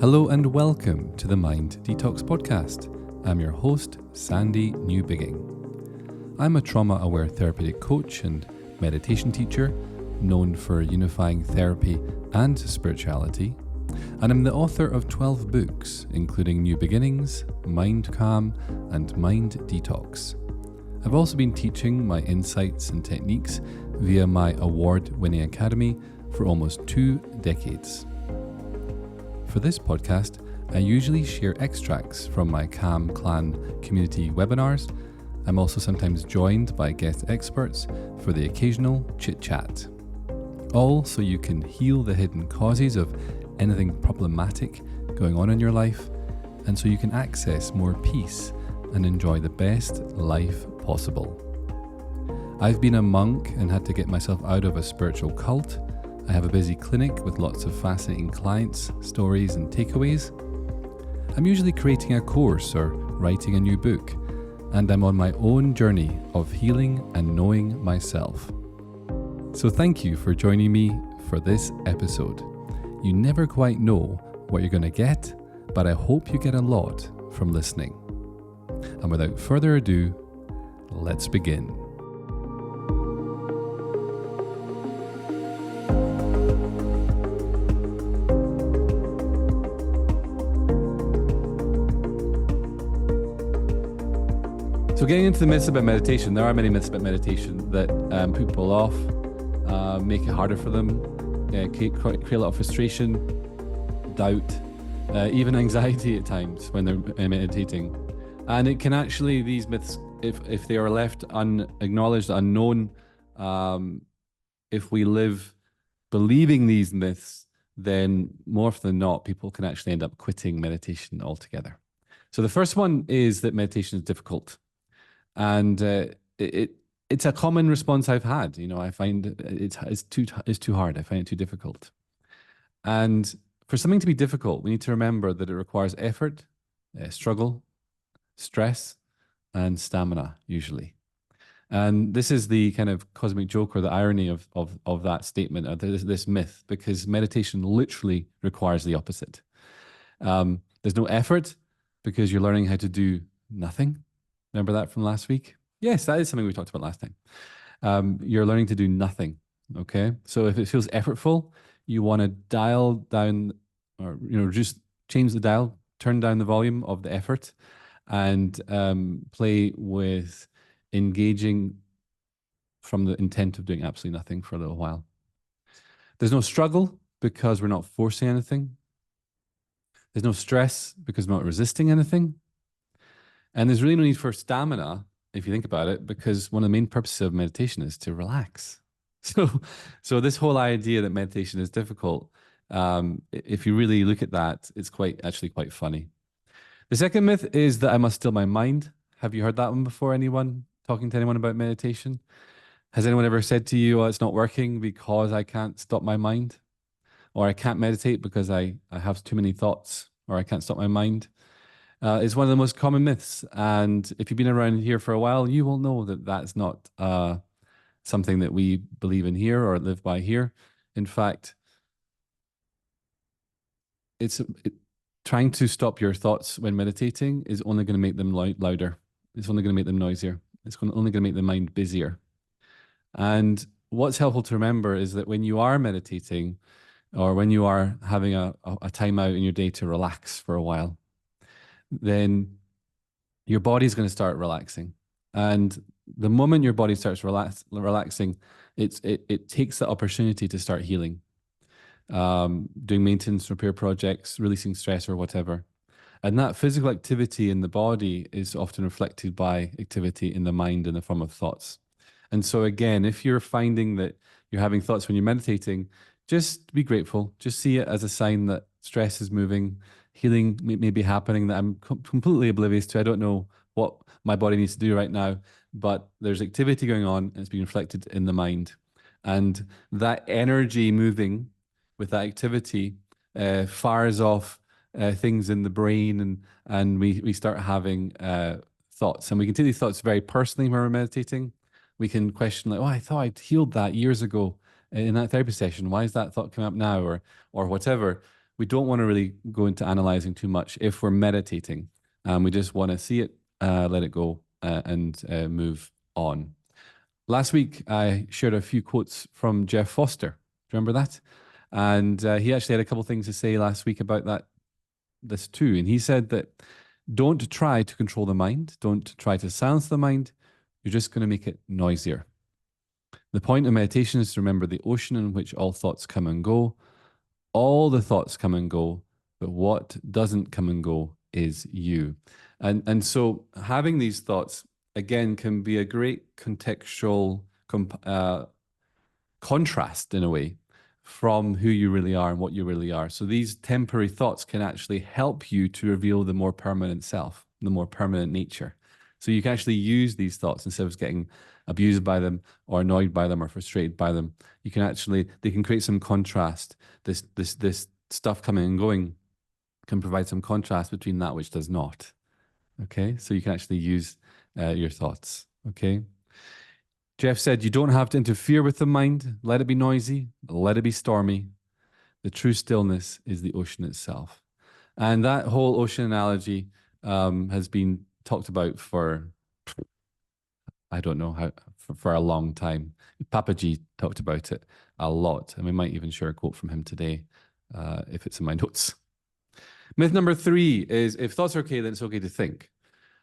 Hello and welcome to the Mind Detox podcast. I'm your host, Sandy Newbigging. I'm a trauma-aware therapeutic coach and meditation teacher known for unifying therapy and spirituality, and I'm the author of 12 books, including New Beginnings, Mind Calm, and Mind Detox. I've also been teaching my insights and techniques via my award-winning academy for almost 2 decades. For this podcast, I usually share extracts from my Calm Clan community webinars. I'm also sometimes joined by guest experts for the occasional chit-chat. All so you can heal the hidden causes of anything problematic going on in your life, and so you can access more peace and enjoy the best life possible. I've been a monk and had to get myself out of a spiritual cult. I have a busy clinic with lots of fascinating clients, stories and takeaways. I'm usually creating a course or writing a new book, and I'm on my own journey of healing and knowing myself. So thank you for joining me for this episode. You never quite know what you're going to get, but I hope you get a lot from listening. And without further ado, let's begin. So getting into the myths about meditation, there are many myths about meditation that put people off, make it harder for them, create a lot of frustration, doubt, even anxiety at times when they're meditating. And it can actually, these myths, if they are left unacknowledged, unknown, if we live believing these myths, then more often than not, people can actually end up quitting meditation altogether. So the first one is that meditation is difficult. And it's a common response I've had. You know, I find it's too hard. I find it too difficult. And for something to be difficult, we need to remember that it requires effort, struggle, stress, and stamina, usually. And this is the kind of cosmic joke or the irony of that statement, of this myth, because meditation literally requires the opposite. There's no effort because you're learning how to do nothing. Remember that from last week? Yes, that is something we talked about last time. You're learning to do nothing, okay? So if it feels effortful, you want to dial down or, just change the dial, turn down the volume of the effort and play with engaging from the intent of doing absolutely nothing for a little while. There's no struggle because we're not forcing anything. There's no stress because we're not resisting anything. And there's really no need for stamina, if you think about it, because one of the main purposes of meditation is to relax. So this whole idea that meditation is difficult, if you really look at that, it's actually quite funny. The second myth is that I must still my mind. Have you heard that one before? Anyone talking to anyone about meditation? Has anyone ever said to you, "Oh, it's not working because I can't stop my mind," or "I can't meditate because I have too many thoughts," or "I can't stop my mind"? It's one of the most common myths. And if you've been around here for a while, you will know that that's not something that we believe in here or live by here. In fact, trying to stop your thoughts when meditating is only going to make them louder. It's only going to make them noisier. It's only going to make the mind busier. And what's helpful to remember is that when you are meditating or when you are having a time out in your day to relax for a while, then your body's going to start relaxing. And the moment your body starts relaxing, it takes the opportunity to start healing, doing maintenance, repair projects, releasing stress or whatever. And that physical activity in the body is often reflected by activity in the mind in the form of thoughts. And so again, if you're finding that you're having thoughts when you're meditating, just be grateful. Just see it as a sign that stress is moving, healing may be happening that I'm completely oblivious to. I don't know what my body needs to do right now, but there's activity going on and it's being reflected in the mind. And that energy moving with that activity fires off things in the brain and we start having thoughts. And we can take these thoughts very personally when we're meditating. We can question like, "Oh, I thought I'd healed that years ago in that therapy session. Why is that thought coming up now?" or whatever. we don't want to really go into analyzing too much if we're meditating. We just want to see it, let it go, and move on. Last week, I shared a few quotes from Jeff Foster. Do you remember that? And he actually had a couple of things to say last week about this too. And he said that don't try to control the mind. Don't try to silence the mind. You're just going to make it noisier. The point of meditation is to remember the ocean in which all thoughts come and go. All the thoughts come and go, but what doesn't come and go is you. And so having these thoughts again can be a great contextual contrast in a way from who you really are and what you really are. So these temporary thoughts can actually help you to reveal the more permanent self, the more permanent nature. So you can actually use these thoughts instead of getting abused by them or annoyed by them or frustrated by them. You can actually, they can create some contrast. This stuff coming and going can provide some contrast between that which does not. Okay, so you can actually use your thoughts. Okay. Jeff said, you don't have to interfere with the mind. Let it be noisy. Let it be stormy. The true stillness is the ocean itself. And that whole ocean analogy has been talked about for, I don't know how, for a long time. Papaji talked about it a lot. And we might even share a quote from him today if it's in my notes. Myth number 3 is if thoughts are okay, then it's okay to think.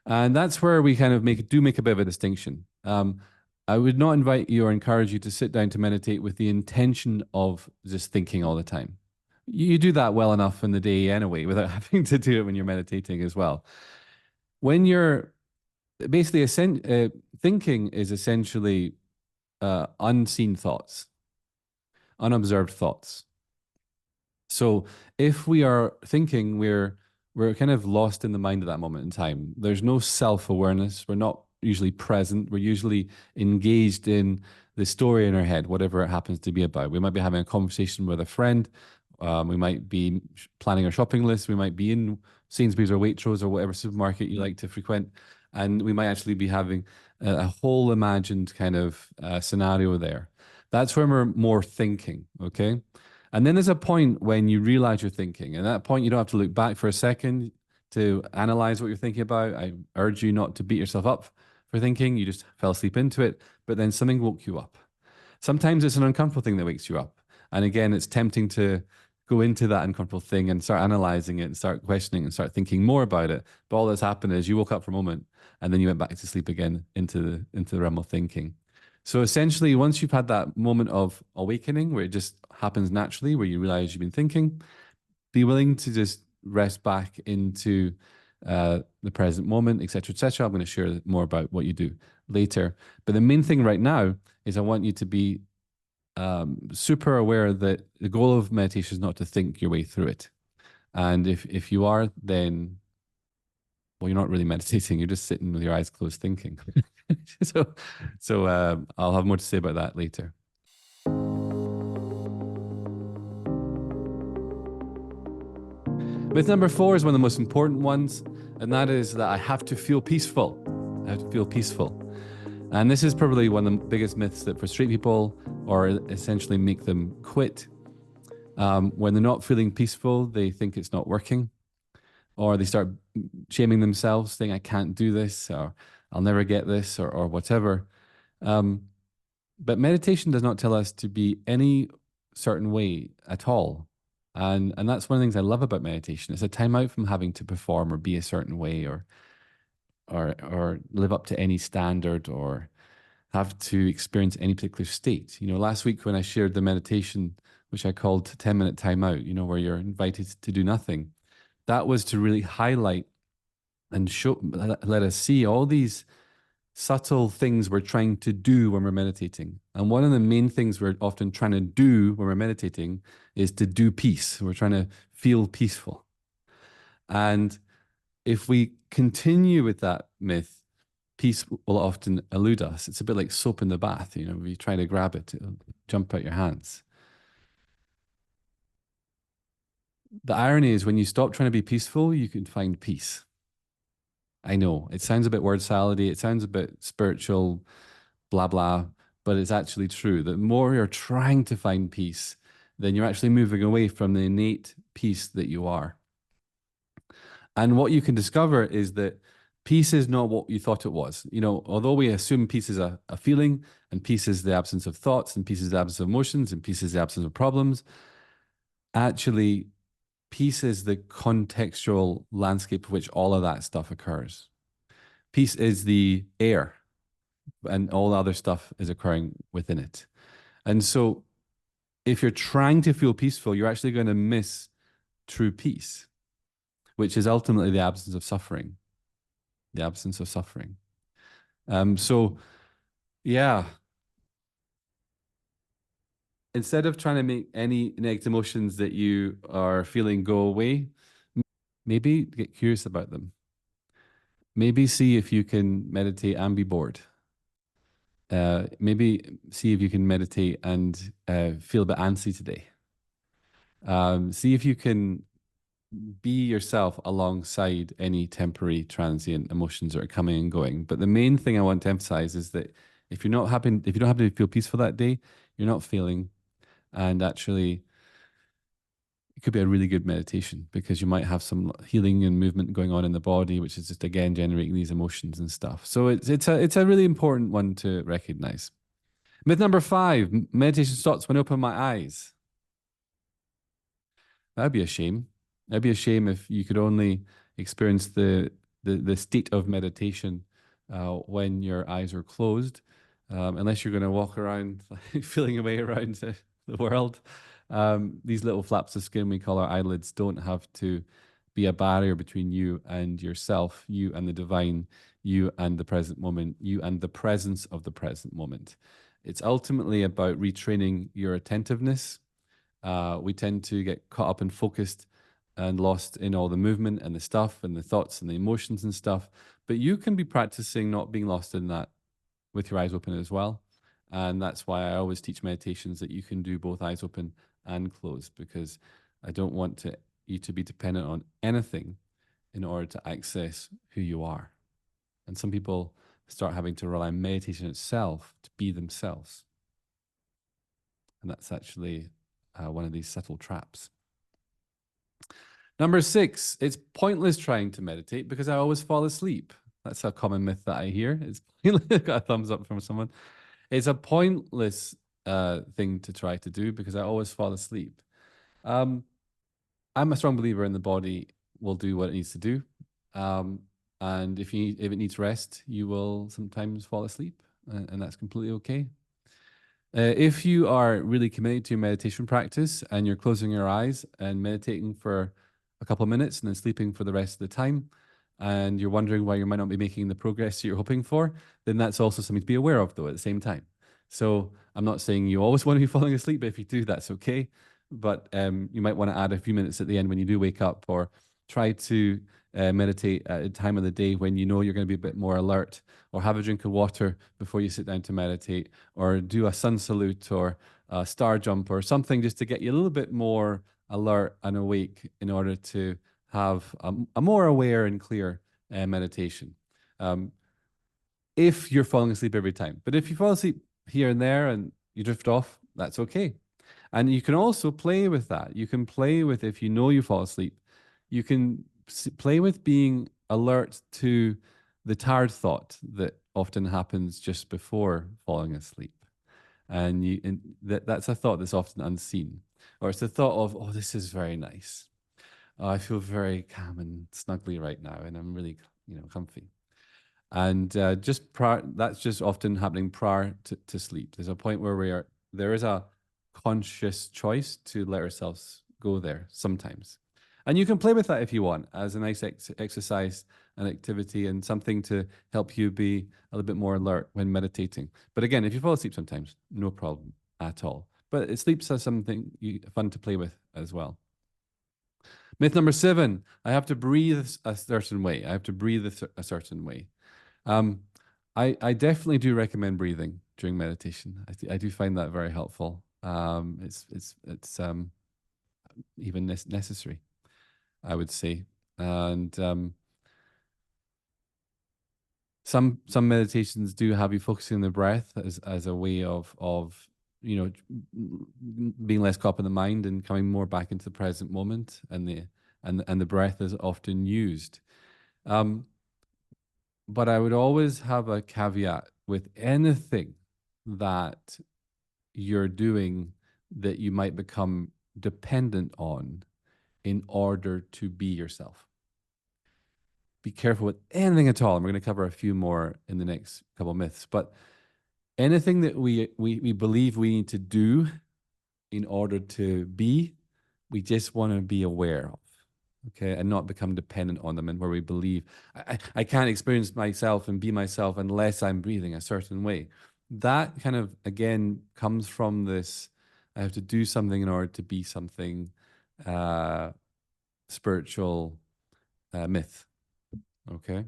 And that's where we kind of make a bit of a distinction. I would not invite you or encourage you to sit down to meditate with the intention of just thinking all the time. You do that well enough in the day anyway, without having to do it when you're meditating as well. When you're basically thinking is essentially unseen thoughts, unobserved thoughts. So if we are thinking, we're kind of lost in the mind at that moment in time. There's no self-awareness. We're not usually present. We're usually engaged in the story in our head, whatever it happens to be about. We might be having a conversation with a friend. We might be planning our shopping list. We might be in Sainsbury's or Waitrose or whatever supermarket you like to frequent. And we might actually be having a whole imagined kind of scenario there. That's when we're more thinking, okay? And then there's a point when you realize you're thinking. And at that point, you don't have to look back for a second to analyze what you're thinking about. I urge you not to beat yourself up for thinking. You just fell asleep into it, but then something woke you up. Sometimes it's an uncomfortable thing that wakes you up. And again, it's tempting to go into that uncomfortable thing and start analyzing it and start questioning and start thinking more about it. But all that's happened is you woke up for a moment and then you went back to sleep again into the realm of thinking. So essentially, once you've had that moment of awakening where it just happens naturally, where you realize you've been thinking, be willing to just rest back into the present moment, etc., etc. I'm going to share more about what you do later. But the main thing right now is I want you to be super aware that the goal of meditation is not to think your way through it. And if you are, then, well, you're not really meditating. You're just sitting with your eyes closed thinking. So I'll have more to say about that later. Myth number 4 is one of the most important ones, and that is that I have to feel peaceful. I have to feel peaceful. And this is probably one of the biggest myths that frustrate people or essentially make them quit. When they're not feeling peaceful, they think it's not working, or they start shaming themselves, saying, I can't do this, or I'll never get this, or whatever. But meditation does not tell us to be any certain way at all. And that's one of the things I love about meditation. It's a time out from having to perform or be a certain way or live up to any standard or have to experience any particular state. You know, last week when I shared the meditation, which I called 10-minute time out, you know, where you're invited to do nothing, that was to really highlight and show, let us see all these subtle things we're trying to do when we're meditating. And one of the main things we're often trying to do when we're meditating is to do peace. We're trying to feel peaceful. And if we continue with that myth, peace will often elude us. It's a bit like soap in the bath. You know, if you try to grab it, it'll jump out your hands. The irony is when you stop trying to be peaceful, you can find peace. I know it sounds a bit word salady. It sounds a bit spiritual, blah, blah, but it's actually true. The more you're trying to find peace, then you're actually moving away from the innate peace that you are. And what you can discover is that peace is not what you thought it was. You know, although we assume peace is a feeling, and peace is the absence of thoughts, and peace is the absence of emotions, and peace is the absence of problems, actually, peace is the contextual landscape of which all of that stuff occurs. Peace is the air, and all the other stuff is occurring within it. And so, if you're trying to feel peaceful, you're actually going to miss true peace, which is ultimately the absence of suffering. The absence of suffering. So yeah, instead of trying to make any negative emotions that you are feeling go away, maybe get curious about them. Maybe see if you can meditate and be bored. Maybe see if you can meditate and feel a bit antsy today. See if you can be yourself alongside any temporary transient emotions that are coming and going. But the main thing I want to emphasize is that if you're not happy, if you don't happen to feel peaceful that day, you're not feeling, and actually it could be a really good meditation because you might have some healing and movement going on in the body, which is just again generating these emotions and stuff. So it's a really important one to recognize. Myth number 5: meditation stops when I open my eyes. That'd be a shame. That'd be a shame if you could only experience the state of meditation when your eyes are closed, unless you're going to walk around feeling your way around the world. These little flaps of skin we call our eyelids don't have to be a barrier between you and yourself, you and the divine, you and the present moment, you and the presence of the present moment. It's ultimately about retraining your attentiveness. We tend to get caught up and focused and lost in all the movement and the stuff and the thoughts and the emotions and stuff. But you can be practicing not being lost in that with your eyes open as well. And that's why I always teach meditations that you can do both eyes open and closed, because I don't want you to be dependent on anything in order to access who you are. And some people start having to rely on meditation itself to be themselves. And that's actually one of these subtle traps. Number 6, it's pointless trying to meditate because I always fall asleep. That's a common myth that I hear. It's got a thumbs up from someone. It's a pointless thing to try to do because I always fall asleep. I'm a strong believer in the body will do what it needs to do. And if it needs rest, you will sometimes fall asleep, and that's completely okay. If you are really committed to your meditation practice and you're closing your eyes and meditating for a couple of minutes and then sleeping for the rest of the time, and you're wondering why you might not be making the progress you're hoping for, then that's also something to be aware of, though, at the same time. So I'm not saying you always want to be falling asleep, but if you do, that's okay. But you might want to add a few minutes at the end when you do wake up, or try to meditate at a time of the day when you know you're going to be a bit more alert, or have a drink of water before you sit down to meditate, or do a sun salute or a star jump or something just to get you a little bit more alert and awake in order to have a more aware and clear meditation. If you're falling asleep every time. But if you fall asleep here and there and you drift off, that's okay. And you can also play with that. You can play with, if you know you fall asleep, you can play with being alert to the tired thought that often happens just before falling asleep. And that's a thought that's often unseen. Or it's the thought of, oh, this is very nice. Oh, I feel very calm and snuggly right now, and I'm really, comfy. And that's just often happening prior to sleep. There's a point where there is a conscious choice to let ourselves go there sometimes. And you can play with that if you want, as a nice exercise and activity, and something to help you be a little bit more alert when meditating. But again, if you fall asleep sometimes, no problem at all. But sleep's something fun to play with as well. Myth number 7, I have to breathe a certain way. I have to breathe a certain way. I definitely do recommend breathing during meditation. I do find that very helpful. It's even necessary, I would say. And some meditations do have you focusing on the breath as a way of you know, being less caught up in the mind and coming more back into the present moment, and the breath is often used. Um, but I would always have a caveat with anything that you're doing that you might become dependent on in order to be yourself. Be careful with anything at all. And we're going to cover a few more in the next couple of myths, but anything that we believe we need to do in order to be, we just want to be aware of, okay, and not become dependent on them. And where we believe I can't experience myself and be myself unless I'm breathing a certain way. That kind of again comes from this: I have to do something in order to be something. Spiritual myth, okay?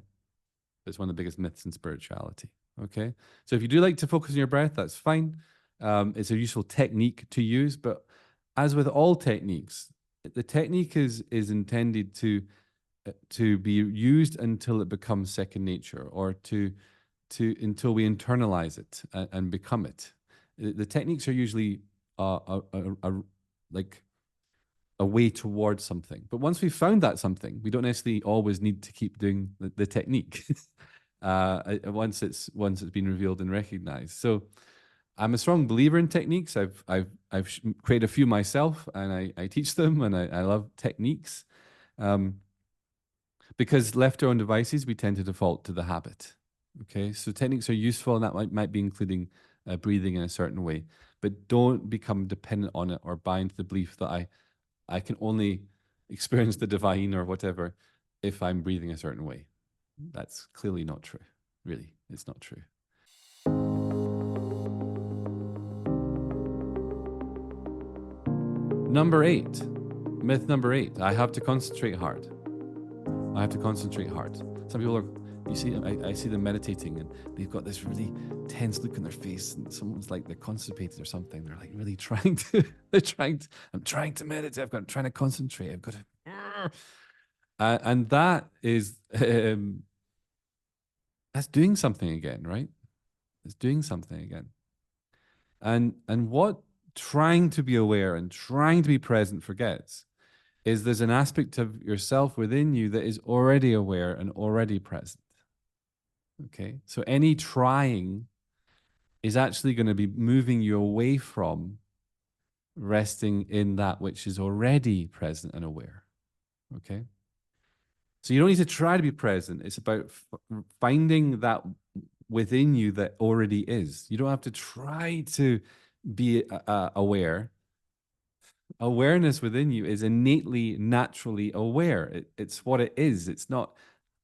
It's one of the biggest myths in spirituality. Okay. So if you do like to focus on your breath, that's fine. It's a useful technique to use, but as with all techniques, the technique is intended to be used until it becomes second nature, or to until we internalize it and become it. The techniques are usually like a way towards something. But once we've found that something, we don't necessarily always need to keep doing the technique. Once it's been revealed and recognized. So I'm a strong believer in techniques. I've created a few myself, and I teach them, and I love techniques. Because left to our own devices, we tend to default to the habit. Okay, so techniques are useful, and that might be including breathing in a certain way, but don't become dependent on it or buy into the belief that I can only experience the divine or whatever if I'm breathing a certain way. That's clearly not true. Really, it's not true. Number 8, myth number 8, I have to concentrate hard. I have to concentrate hard. Some people are, you see, I see them meditating and they've got this really tense look on their face, and someone's like they're constipated or something. They're like really trying to, I'm trying to meditate. I'm trying to concentrate. I've got to, and that is, that's doing something again, right? It's doing something again. And what trying to be aware and trying to be present forgets is there's an aspect of yourself within you that is already aware and already present. Okay. So any trying is actually going to be moving you away from resting in that which is already present and aware. Okay. So you don't need to try to be present. It's about finding that within you that already is. You don't have to try to be aware. Awareness within you is innately, naturally aware. It's what it is. It's not,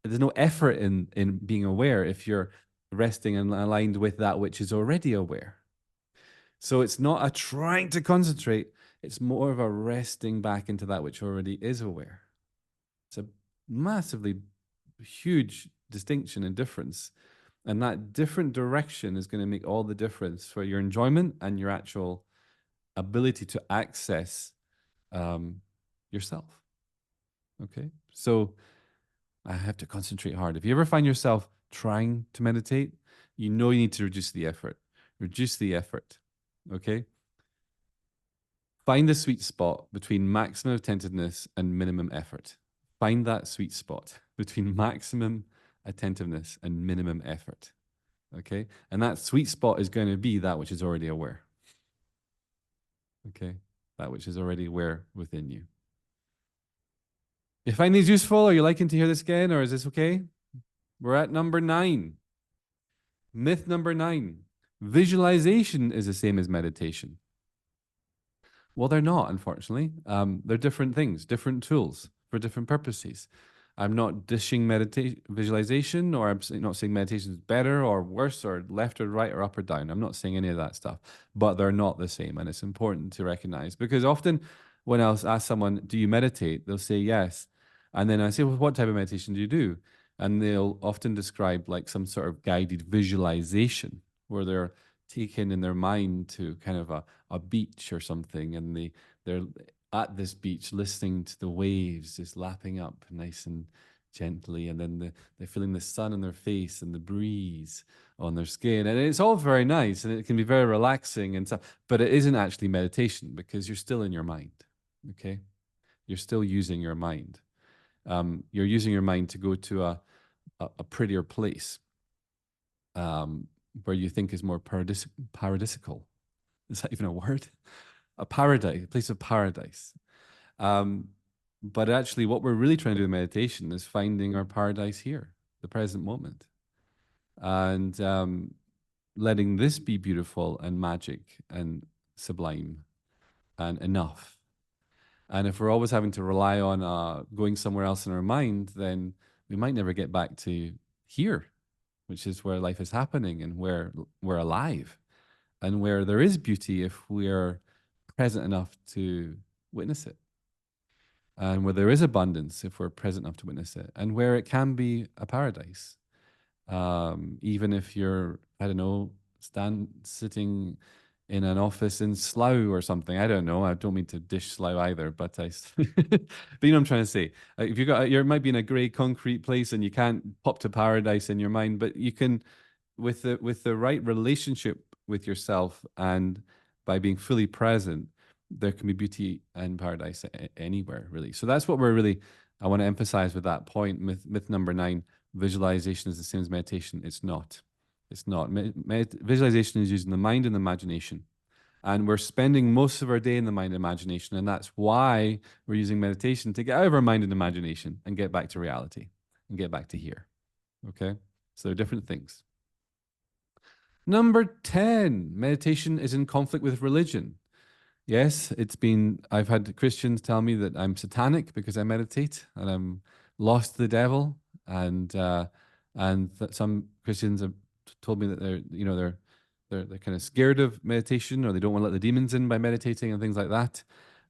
there's no effort in being aware if you're resting and aligned with that which is already aware. So it's not a trying to concentrate, it's more of a resting back into that which already is aware. It's a massively huge distinction and difference. And that different direction is going to make all the difference for your enjoyment and your actual ability to access yourself. Okay. So I have to concentrate hard. If you ever find yourself trying to meditate, you know you need to reduce the effort. Reduce the effort. Okay. Find the sweet spot between maximum attentiveness and minimum effort. Find that sweet spot between maximum attentiveness and minimum effort. Okay. And that sweet spot is going to be that which is already aware. Okay. That which is already aware within you. You find these useful? Are you liking to hear this again, or is this okay? We're at number 9. Myth number 9. Visualization is the same as meditation. Well, they're not, unfortunately. They're different things, different tools for different purposes. I'm not dishing visualization, or I'm not saying meditation is better or worse or left or right or up or down. I'm not saying any of that stuff, but they're not the same. And it's important to recognize, because often when I'll ask someone, do you meditate? They'll say yes. And then I say, well, what type of meditation do you do? And they'll often describe like some sort of guided visualization where they're taken in their mind to kind of a beach or something. And they're at this beach listening to the waves just lapping up nice and gently, and then they're feeling the sun on their face and the breeze on their skin. And it's all very nice and it can be very relaxing and stuff, but it isn't actually meditation because you're still in your mind. Okay. You're still using your mind. You're using your mind to go to a prettier place where you think is more paradisical. Is that even a word? A paradise, a place of paradise. Um, but actually, what we're really trying to do in meditation is finding our paradise here, the present moment, and letting this be beautiful and magic and sublime and enough. And if we're always having to rely on going somewhere else in our mind, then we might never get back to here, which is where life is happening and where we're alive and where there is beauty if we're present enough to witness it, and where there is abundance if we're present enough to witness it, and where it can be a paradise. Even if you're, I don't know, sitting in an office in Slough or something. I don't know. I don't mean to dish Slough either, but but you know what I'm trying to say. If you might be in a grey concrete place and you can't pop to paradise in your mind, but you can, with the right relationship with yourself and by being fully present, there can be beauty and paradise anywhere, really. So that's what I want to emphasize with that point. Myth number 9: visualization is the same as meditation. It's not. It's not. Visualization is using the mind and the imagination. And we're spending most of our day in the mind and imagination. And that's why we're using meditation to get out of our mind and imagination and get back to reality and get back to here. Okay? So they're different things. Number 10, meditation is in conflict with religion. Yes, I've had Christians tell me that I'm satanic because I meditate and I'm lost to the devil. And that some Christians have told me that they're kind of scared of meditation, or they don't want to let the demons in by meditating and things like that.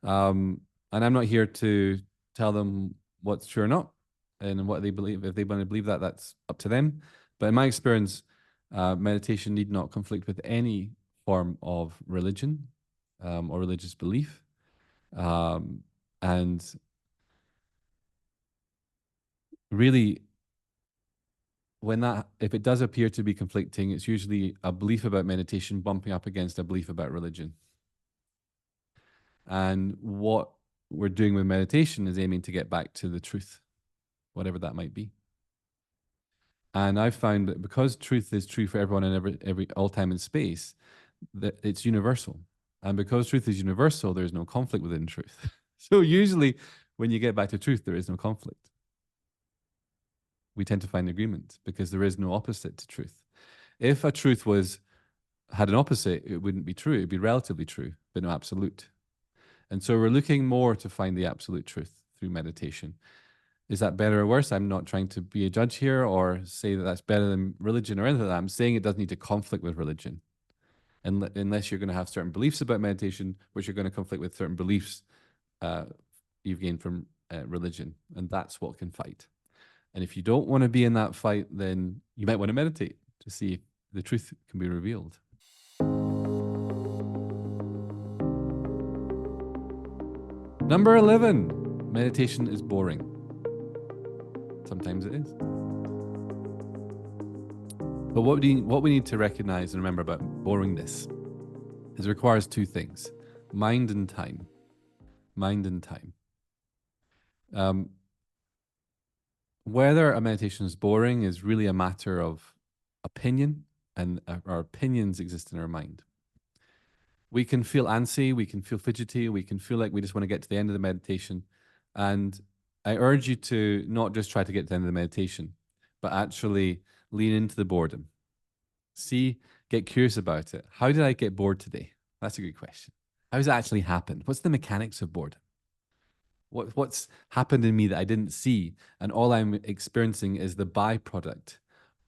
And I'm not here to tell them what's true or not and what they believe. If they want to believe that, that's up to them. But in my experience, meditation need not conflict with any form of religion or religious belief. And really, if it does appear to be conflicting, it's usually a belief about meditation bumping up against a belief about religion. And what we're doing with meditation is aiming to get back to the truth, whatever that might be. And I've found that because truth is true for everyone in every all time and space, that it's universal. And because truth is universal, there's no conflict within truth. So usually when you get back to truth, there is no conflict. We tend to find agreement because there is no opposite to truth. If a truth had an opposite, it wouldn't be true. It'd be relatively true, but no absolute. And so we're looking more to find the absolute truth through meditation. Is that better or worse? I'm not trying to be a judge here or say that that's better than religion or anything like that. I'm saying it doesn't need to conflict with religion. Unless you're going to have certain beliefs about meditation, which are going to conflict with certain beliefs you've gained from religion. And that's what can fight. And if you don't want to be in that fight, then you might want to meditate to see if the truth can be revealed. Number 11, meditation is boring. Sometimes it is. But what we need to recognize and remember about boringness is it requires two things: mind and time. Mind and time. Whether a meditation is boring is really a matter of opinion, and our opinions exist in our mind. We can feel antsy, we can feel fidgety, we can feel like we just want to get to the end of the meditation. And I urge you to not just try to get to the end of the meditation, but actually lean into the boredom. Get curious about it. How did I get bored today? That's a good question. How does it actually happen? What's the mechanics of boredom? What's happened in me that I didn't see, and all I'm experiencing is the byproduct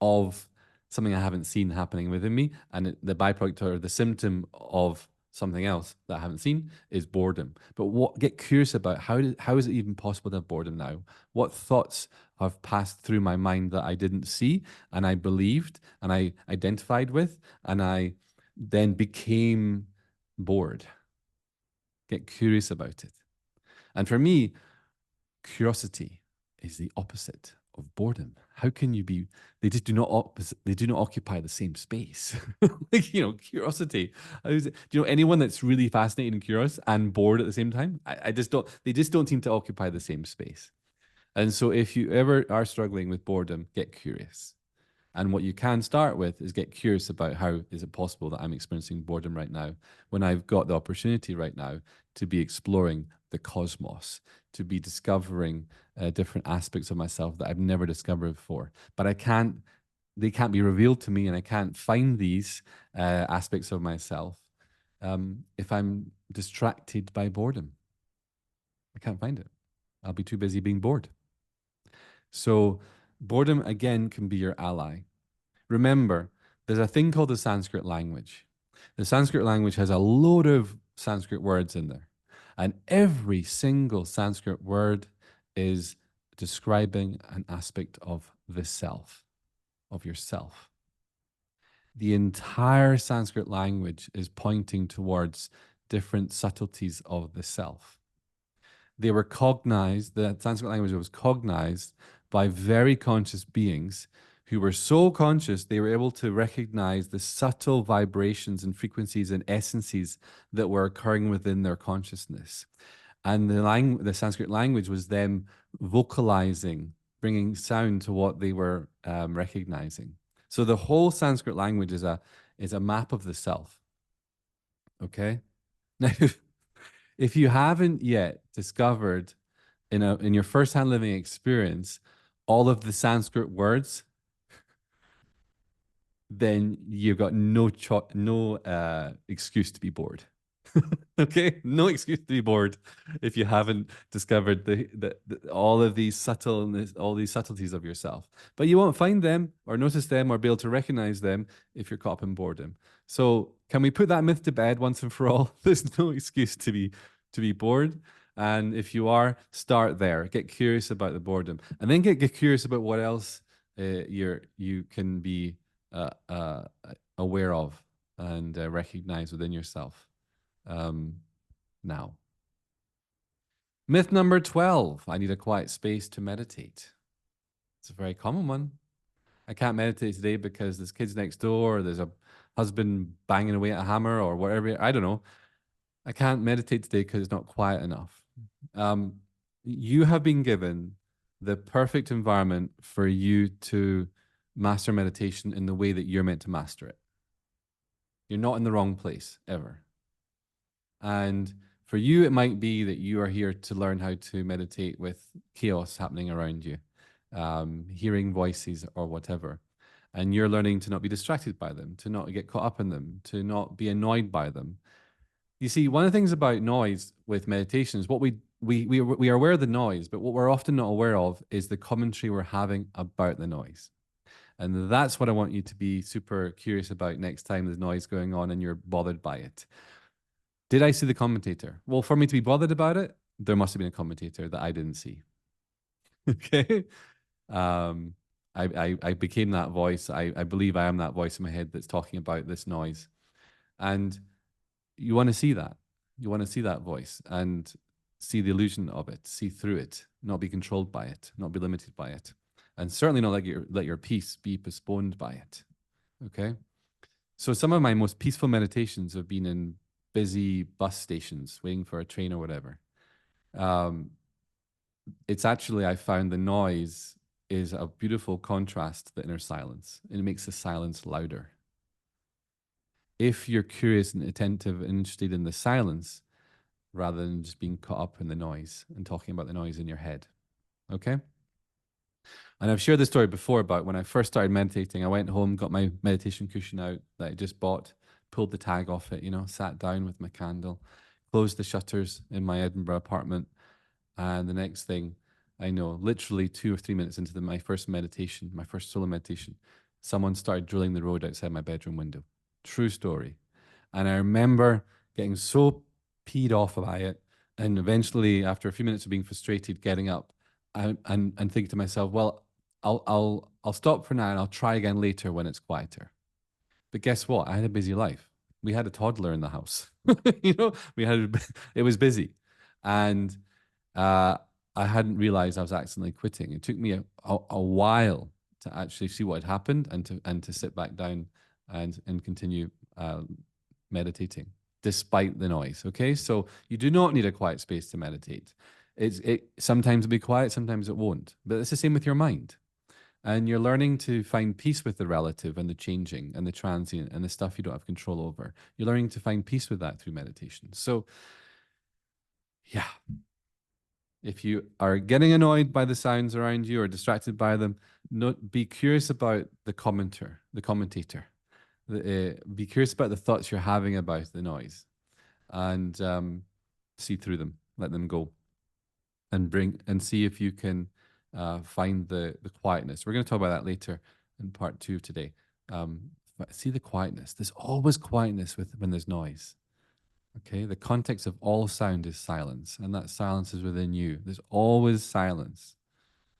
of something I haven't seen happening within me, and the byproduct or the symptom of something else that I haven't seen is boredom. But get curious about how is it even possible to have boredom now? What thoughts have passed through my mind that I didn't see, and I believed, and I identified with, and I then became bored. Get curious about it. And for me, curiosity is the opposite of boredom. How can you be? They just do not. They do not occupy the same space. Like, curiosity. Do you know anyone that's really fascinated and curious and bored at the same time? I just don't. They just don't seem to occupy the same space. And so, if you ever are struggling with boredom, get curious. And what you can start with is get curious about how is it possible that I'm experiencing boredom right now when I've got the opportunity right now to be exploring the cosmos, to be discovering different aspects of myself that I've never discovered before. But they can't be revealed to me, and I can't find these aspects of myself if I'm distracted by boredom. I can't find it. I'll be too busy being bored. So, boredom again can be your ally. Remember, there's a thing called the Sanskrit language. The Sanskrit language has a load of Sanskrit words in there. And every single Sanskrit word is describing an aspect of the self, of yourself. The entire Sanskrit language is pointing towards different subtleties of the self. They were cognized, the Sanskrit language was cognized by very conscious beings who were so conscious they were able to recognize the subtle vibrations and frequencies and essences that were occurring within their consciousness. And the Sanskrit language was them vocalizing, bringing sound to what they were recognizing. So the whole Sanskrit language is a map of the self. Okay? Now, if you haven't yet discovered in your first-hand living experience all of the Sanskrit words, then you've got no excuse to be bored. Okay, no excuse to be bored if you haven't discovered all of these all these subtleties of yourself. But you won't find them or notice them or be able to recognize them if you're caught up in boredom. So can we put that myth to bed once and for all? There's no excuse to be bored. And if you are, start there. Get curious about the boredom, and then get curious about what else you can be uh, uh, aware of and recognize within yourself. Now, myth number 12, I need a quiet space to meditate. It's a very common one. I can't meditate today because there's kids next door, or there's a husband banging away at a hammer, or whatever. I don't know. I can't meditate today because it's not quiet enough. You have been given the perfect environment for you to master meditation in the way that you're meant to master it. You're not in the wrong place ever. And for you, it might be that you are here to learn how to meditate with chaos happening around you, hearing voices or whatever. And you're learning to not be distracted by them, to not get caught up in them, to not be annoyed by them. You see, one of the things about noise with meditation is what we are aware of the noise, but what we're often not aware of is the commentary we're having about the noise. And that's what I want you to be super curious about next time there's noise going on and you're bothered by it. Did I see the commentator? Well, for me to be bothered about it, there must have been a commentator that I didn't see. Okay. I became that voice. I believe I am that voice in my head that's talking about this noise. And you want to see that. You want to see that voice and see the illusion of it, see through it, not be controlled by it, not be limited by it. And certainly not let your peace be postponed by it. Okay. So some of my most peaceful meditations have been in busy bus stations, waiting for a train or whatever. It's actually, I found the noise is a beautiful contrast to the inner silence. It makes the silence louder. If you're curious and attentive and interested in the silence, rather than just being caught up in the noise and talking about the noise in your head. Okay? And I've shared this story before about when I first started meditating. I went home, got my meditation cushion out that I just bought, pulled the tag off it, sat down with my candle, closed the shutters in my Edinburgh apartment. And the next thing I know, literally 2 or 3 minutes into my first meditation, my first solo meditation, someone started drilling the road outside my bedroom window. True story. And I remember getting so peed off by it. And eventually, after a few minutes of being frustrated, getting up and thinking to myself, well, I'll stop for now and I'll try again later when it's quieter. But guess what? I had a busy life. We had a toddler in the house. It was busy. And I hadn't realized I was accidentally quitting. It took me a while to actually see what had happened and to sit back down and continue meditating despite the noise. Okay, so you do not need a quiet space to meditate. It sometimes will be quiet, sometimes it won't. But it's the same with your mind. And you're learning to find peace with the relative and the changing and the transient and the stuff you don't have control over. You're learning to find peace with that through meditation. So, yeah, if you are getting annoyed by the sounds around you or distracted by them, be curious about the commentator. Be curious about the thoughts you're having about the noise, and see through them, let them go, and see if you can find the quietness. We're going to talk about that later in part 2 today. But see the quietness. There's always quietness when there's noise. Okay, the context of all sound is silence, and that silence is within you. There's always silence.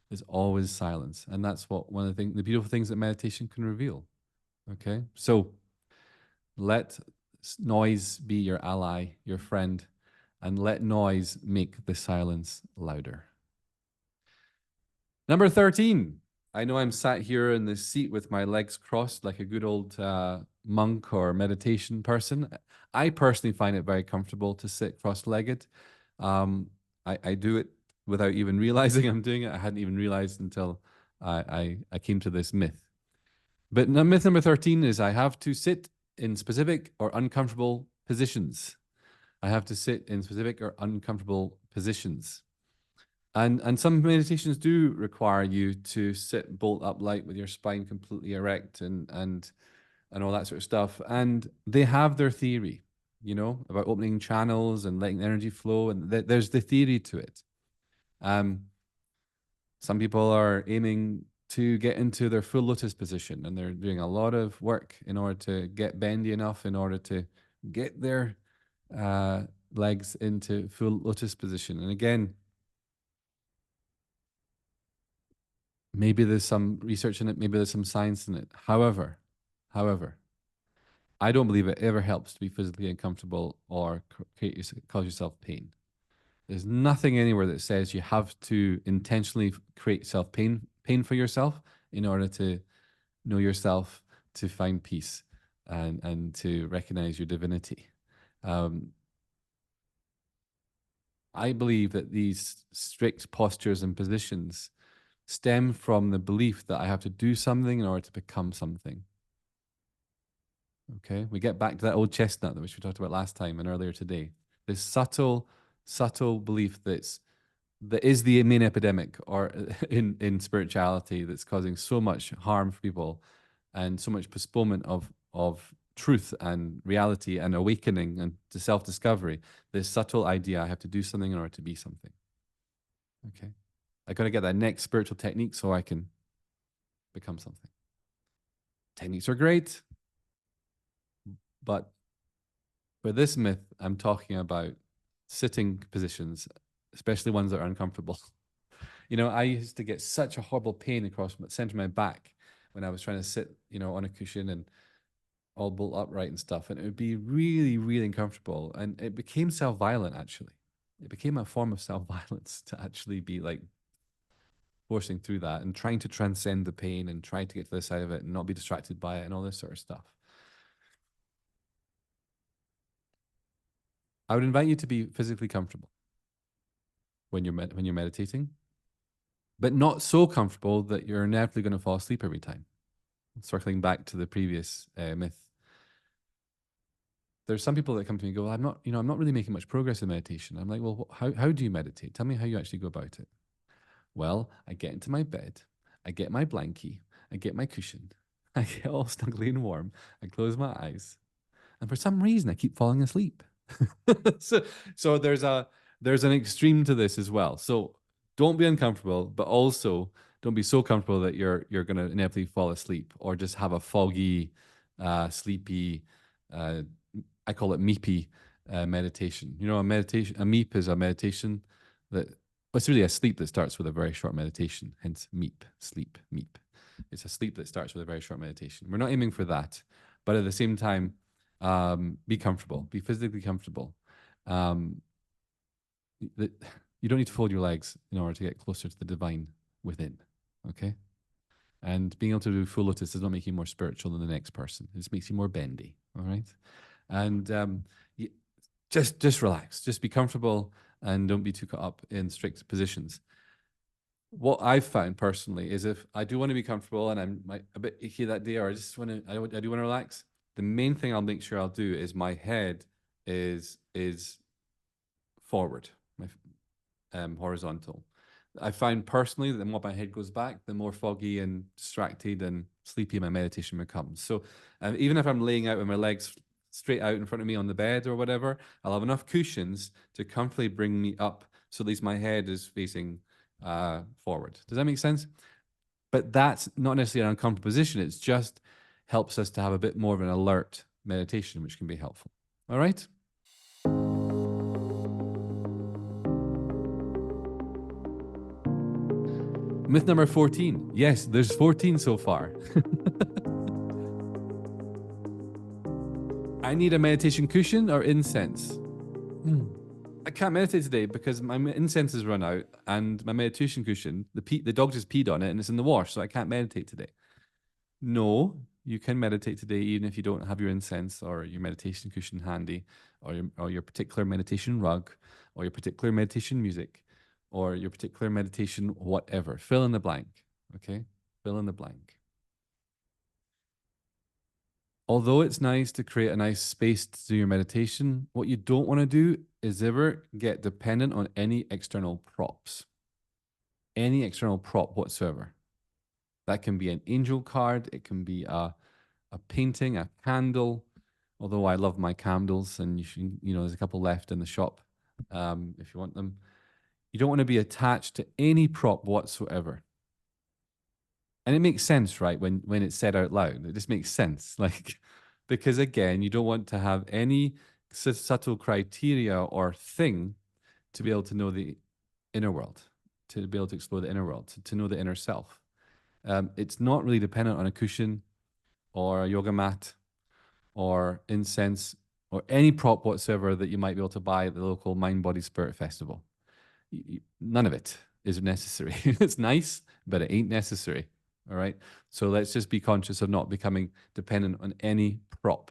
There's always silence, and that's what one of the beautiful things that meditation can reveal. Okay, so let noise be your ally, your friend, and let noise make the silence louder. Number 13. I know I'm sat here in this seat with my legs crossed like a good old monk or meditation person. I personally find it very comfortable to sit cross-legged. I do it without even realizing I'm doing it. I hadn't even realized until I came to this myth. But myth number 13 is I have to sit in specific or uncomfortable positions. I have to sit in specific or uncomfortable positions. And some meditations do require you to sit bolt upright with your spine completely erect and all that sort of stuff. And they have their theory, about opening channels and letting energy flow. And there's the theory to it. Some people are aiming to get into their full lotus position, and they're doing a lot of work in order to get bendy enough in order to get their legs into full lotus position. And again, maybe there's some research in it, maybe there's some science in it. However, I don't believe it ever helps to be physically uncomfortable or cause yourself pain. There's nothing anywhere that says you have to intentionally create pain for yourself in order to know yourself, to find peace, and to recognize your divinity. I believe that these strict postures and positions stem from the belief that I have to do something in order to become something. Okay, we get back to that old chestnut which we talked about last time and earlier today. This subtle belief that is the main epidemic or in spirituality that's causing so much harm for people and so much postponement of truth and reality and awakening and to self-discovery. This subtle idea I have to do something in order to be something. Okay, I got to get that next spiritual technique so I can become something. Techniques are great, but for this myth, I'm talking about sitting positions, especially ones that are uncomfortable. I used to get such a horrible pain across the center of my back when I was trying to sit, on a cushion and all bolt upright and stuff. And it would be really, really uncomfortable. And it became self-violent, actually. It became a form of self-violence to actually be like forcing through that and trying to transcend the pain and trying to get to the side of it and not be distracted by it and all this sort of stuff. I would invite you to be physically comfortable when you're meditating, but not so comfortable that you're inevitably going to fall asleep every time. Circling back to the previous myth, there's some people that come to me and go, well, I'm not really making much progress in meditation. I'm like, well, how do you meditate? Tell me how you actually go about it. Well, I get into my bed, I get my blankie, I get my cushion, I get all snuggly and warm, I close my eyes, and for some reason I keep falling asleep. so there's an extreme to this as well. So don't be uncomfortable, but also don't be so comfortable that you're going to inevitably fall asleep or just have a foggy, sleepy, I call it meepy meditation. A meep is a meditation that, it's really a sleep that starts with a very short meditation, hence meep, sleep, meep. It's a sleep that starts with a very short meditation. We're not aiming for that, but at the same time, be comfortable, be physically comfortable. You don't need to fold your legs in order to get closer to the divine within. Okay. And being able to do full lotus does not make you more spiritual than the next person. It just makes you more bendy. All right. And you, just relax, just be comfortable, and don't be too caught up in strict positions. What I've found personally is if I do want to be comfortable and I'm a bit icky that day, or I just want to, I do want to relax. The main thing I'll make sure I'll do is my head is forward, my horizontal. I find personally that the more my head goes back, the more foggy and distracted and sleepy my meditation becomes. So even if I'm laying out with my legs straight out in front of me on the bed or whatever, I'll have enough cushions to comfortably bring me up so at least my head is facing forward. Does that make sense? But that's not necessarily an uncomfortable position. It's just helps us to have a bit more of an alert meditation, which can be helpful. All right. Myth number 14. Yes, there's 14 so far. I need a meditation cushion or incense. I can't meditate today because my incense has run out and my meditation cushion, the dog just peed on it and it's in the wash, so I can't meditate today. No, you can meditate today even if you don't have your incense or your meditation cushion handy, or your particular meditation rug, or your particular meditation music, or your particular meditation whatever. Fill in the blank, okay? Fill in the blank. Although it's nice to create a nice space to do your meditation, what you don't want to do is ever get dependent on any external props, any external prop whatsoever. That can be an angel card, it can be a painting, a candle. Although I love my candles, and there's a couple left in the shop if you want them. You don't want to be attached to any prop whatsoever. And it makes sense, right? When it's said out loud, it just makes sense. Like, because again, you don't want to have any subtle criteria or thing to be able to know the inner world, to be able to explore the inner world, to know the inner self. It's not really dependent on a cushion or a yoga mat or incense or any prop whatsoever that you might be able to buy at the local Mind Body Spirit Festival. None of it is necessary. It's nice, but it ain't necessary. All right. So let's just be conscious of not becoming dependent on any prop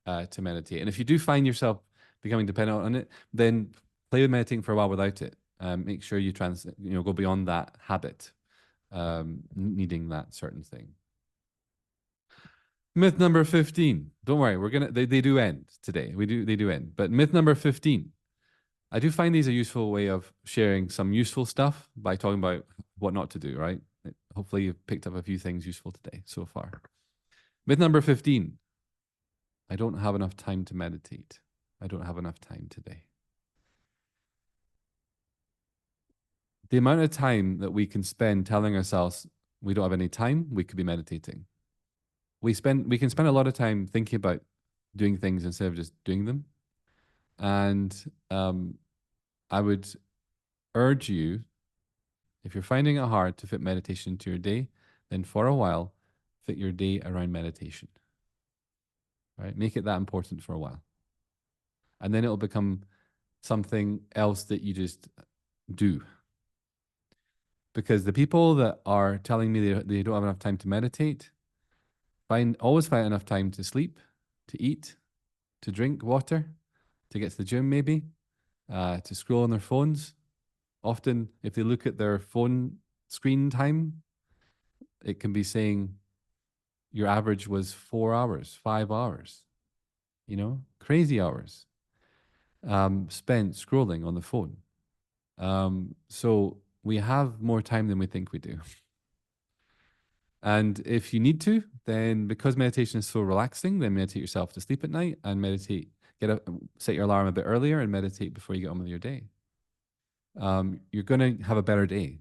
to meditate. And if you do find yourself becoming dependent on it, then play with meditating for a while without it. Make sure you go beyond that habit, needing that certain thing. Myth number 15. Don't worry, they do end today. They do end. But myth number 15. I do find these a useful way of sharing some useful stuff by talking about what not to do, right? Hopefully you've picked up a few things useful today so far. Myth number 15. I don't have enough time to meditate. I don't have enough time today. The amount of time that we can spend telling ourselves we don't have any time, we could be meditating. We can spend a lot of time thinking about doing things instead of just doing them. And I would urge you, if you're finding it hard to fit meditation into your day, then for a while, fit your day around meditation. Right? Make it that important for a while. And then it'll become something else that you just do. Because the people that are telling me they don't have enough time to meditate, always find enough time to sleep, to eat, to drink water, to get to the gym maybe, to scroll on their phones. Often, if they look at their phone screen time, it can be saying your average was 4 hours, 5 hours, crazy hours spent scrolling on the phone. So we have more time than we think we do. And if you need to, then because meditation is so relaxing, then meditate yourself to sleep at night and set your alarm a bit earlier and meditate before you get on with your day. You're going to have a better day.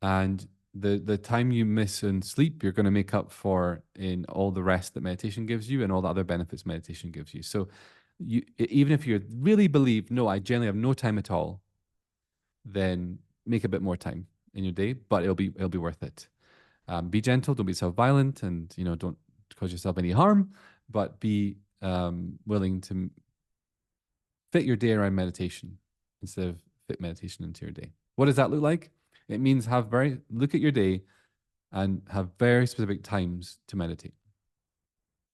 And the time you miss in sleep, you're going to make up for in all the rest that meditation gives you and all the other benefits meditation gives you. So even if you really believe, no, I generally have no time at all, then make a bit more time in your day, but it'll be worth it. Be gentle, don't be self-violent, and don't cause yourself any harm, but be willing to fit your day around meditation instead of fit meditation into your day. What does that look like? It means look at your day and have very specific times to meditate.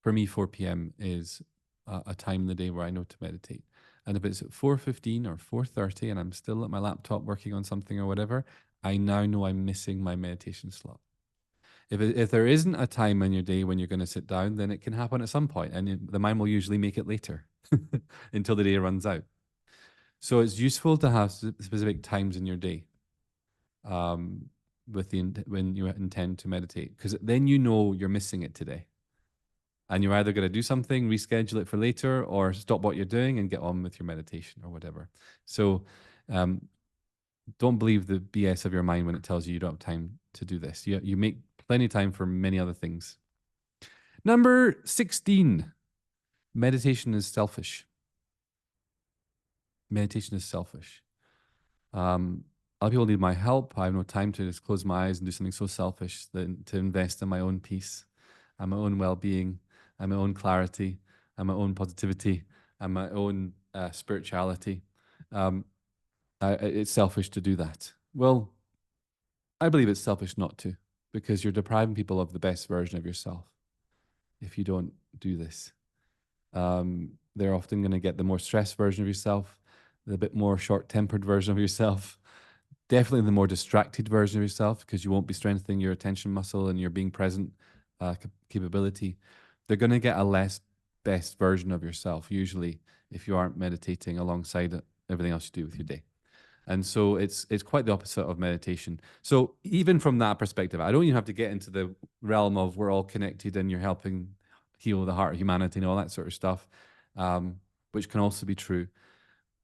For me, 4 p.m. is a time in the day where I know to meditate. And if it's at 4:15 or 4:30 and I'm still at my laptop working on something or whatever, I now know I'm missing my meditation slot. If there isn't a time in your day when you're going to sit down, then it can happen at some point, and the mind will usually make it later until the day runs out. So it's useful to have specific times in your day um, when you intend to meditate, because then you know you're missing it today, and you're either going to do something, reschedule it for later, or stop what you're doing and get on with your meditation or whatever. So um, don't believe the BS of your mind when it tells you you don't have time to do this. You make plenty of time for many other things. Number 16, meditation is selfish. Meditation is selfish. Other people need my help. I have no time to just close my eyes and do something so selfish than to invest in my own peace and my own well-being and my own clarity and my own positivity and my own spirituality. It's selfish to do that. Well, I believe it's selfish not to, because you're depriving people of the best version of yourself if you don't do this. They're often going to get the more stressed version of yourself, the bit more short-tempered version of yourself, definitely the more distracted version of yourself, because you won't be strengthening your attention muscle and your being present capability. They're going to get a less best version of yourself, usually, if you aren't meditating alongside everything else you do with your day. And so it's quite the opposite of meditation. So even from that perspective, I don't even have to get into the realm of we're all connected and you're helping heal the heart of humanity and all that sort of stuff, which can also be true.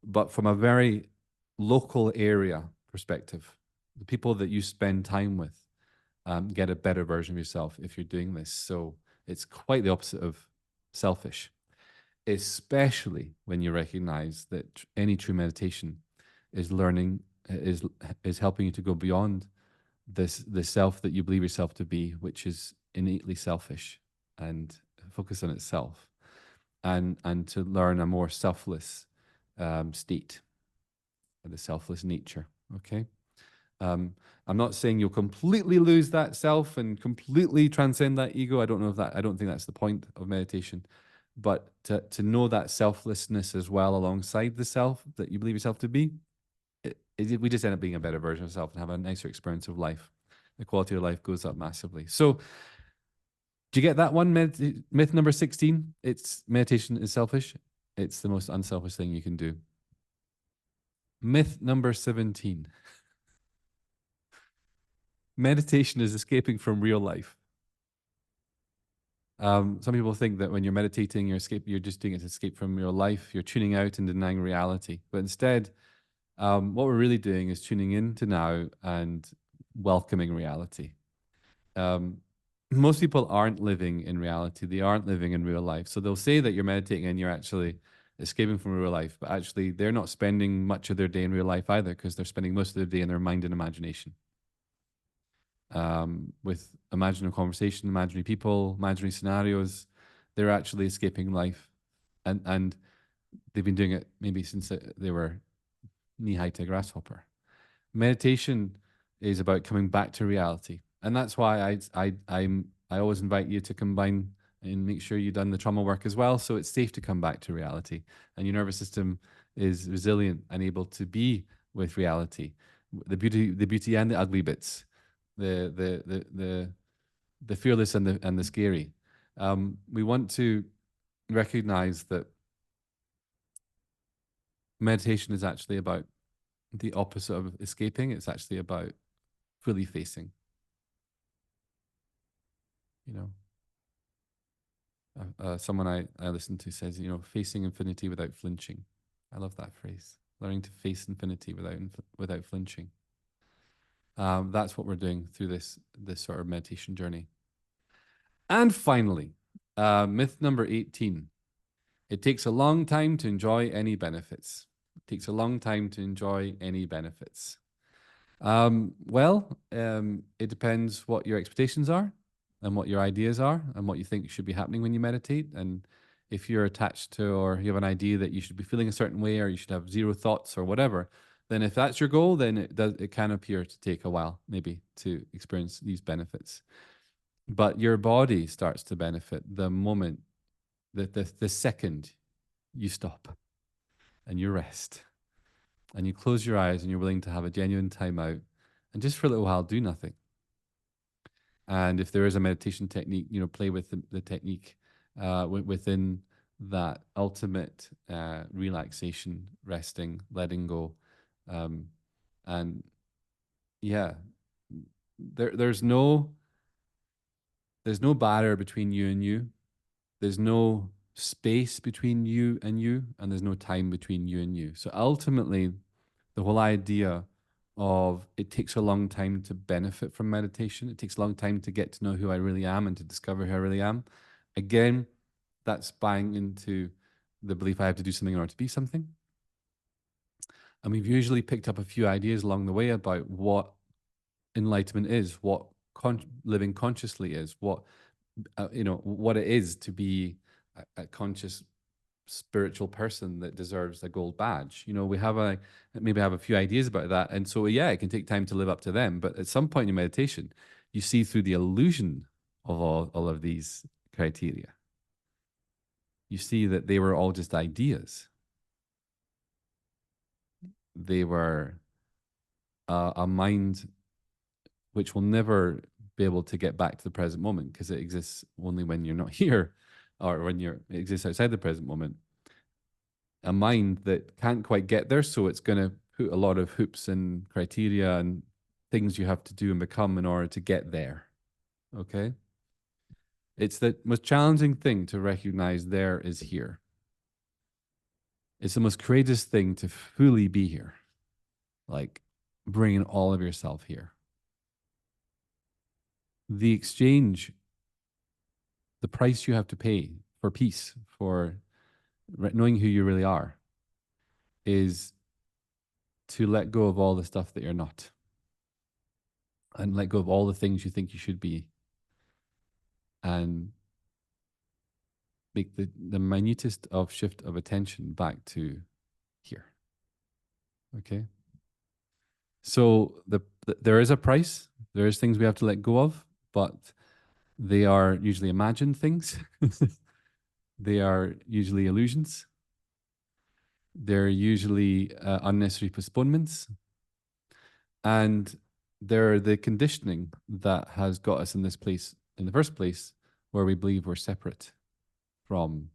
But from a very local area perspective, the people that you spend time with get a better version of yourself if you're doing this. So it's quite the opposite of selfish, especially when you recognize that any true meditation is helping you to go beyond the self that you believe yourself to be, which is innately selfish and focus on itself, and to learn a more selfless state, the selfless nature. Okay. I'm not saying you'll completely lose that self and completely transcend that ego. I don't think that's the point of meditation. But to know that selflessness as well alongside the self that you believe yourself to be, we just end up being a better version of ourselves and have a nicer experience of life. The quality of life goes up massively. So, do you get that one? Myth number 16, it's meditation is selfish. It's the most unselfish thing you can do. Myth number 17, meditation is escaping from real life. Some people think that when you're meditating, you're just doing it to escape from your life. You're tuning out and denying reality. But instead, what we're really doing is tuning into now and welcoming reality. Most people aren't living in reality. They aren't living in real life. So they'll say that you're meditating and you're actually escaping from real life, but actually they're not spending much of their day in real life either, because they're spending most of their day in their mind and imagination. With imaginary conversation, imaginary people, imaginary scenarios, they're actually escaping life. And they've been doing it maybe since they were knee-high to a grasshopper. Meditation is about coming back to reality. And that's why I always invite you to combine and make sure you've done the trauma work as well, so it's safe to come back to reality. And your nervous system is resilient and able to be with reality. The beauty and the ugly bits. The fearless and the scary. We want to recognize that meditation is actually about the opposite of escaping. It's actually about fully facing. You know, someone I listened to says, facing infinity without flinching. I love that phrase. Learning to face infinity without flinching. That's what we're doing through this sort of meditation journey. And finally, myth number 18. It takes a long time to enjoy any benefits. It takes a long time to enjoy any benefits. It depends what your expectations are and what your ideas are and what you think should be happening when you meditate. And if you're attached to, or you have an idea that you should be feeling a certain way or you should have zero thoughts or whatever, then if that's your goal, then it can appear to take a while, maybe, to experience these benefits. But your body starts to benefit the moment, the second you stop and you rest and you close your eyes and you're willing to have a genuine time out and just for a little while do nothing. And if there is a meditation technique, play with the technique within that ultimate relaxation, resting, letting go. And yeah, there's no barrier between you and you. There's no space between you, and there's no time between you and you. So ultimately, the whole idea of it takes a long time to benefit from meditation. It takes a long time to get to know who I really am and to discover who I really am. Again, that's buying into the belief I have to do something in order to be something. And we've usually picked up a few ideas along the way about what enlightenment is, what living consciously is, what what it is to be a conscious spiritual person that deserves a gold badge. We maybe have a few ideas about that, and so it can take time to live up to them. But at some point in meditation, you see through the illusion of all of these criteria. You see that they were all just ideas. They were a mind which will never be able to get back to the present moment because it exists only when you're not here, or when it exists outside the present moment. A mind that can't quite get there, so it's going to put a lot of hoops and criteria and things you have to do and become in order to get there. Okay? It's the most challenging thing to recognize there is here. It's the most courageous thing to fully be here. Like bringing all of yourself here. The exchange, the price you have to pay for peace, for knowing who you really are, is to let go of all the stuff that you're not, and let go of all the things you think you should be, and make the minutest of shift of attention back to here. Okay? So there is a price. There is things we have to let go of, but they are usually imagined things. They are usually illusions. They're usually unnecessary postponements. And they're the conditioning that has got us in this place in the first place, where we believe we're separate from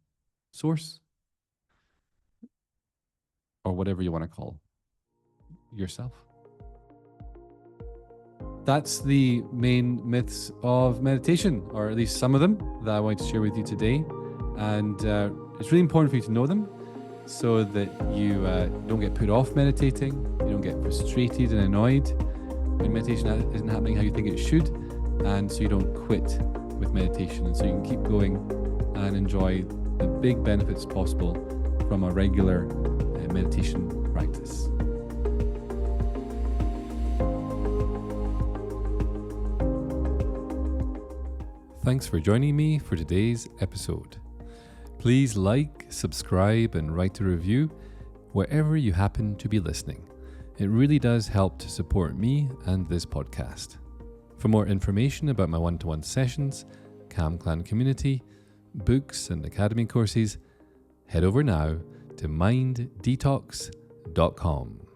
source, or whatever you want to call yourself. That's the main myths of meditation, or at least some of them that I wanted to share with you today. And it's really important for you to know them so that you don't get put off meditating, you don't get frustrated and annoyed when meditation isn't happening how you think it should, and so you don't quit with meditation, and so you can keep going and enjoy the big benefits possible from a regular meditation practice. Thanks for joining me for today's episode. Please like, subscribe, and write a review wherever you happen to be listening. It really does help to support me and this podcast. For more information about my one-to-one sessions, Calm Clan community, books, and academy courses, head over now to minddetox.com.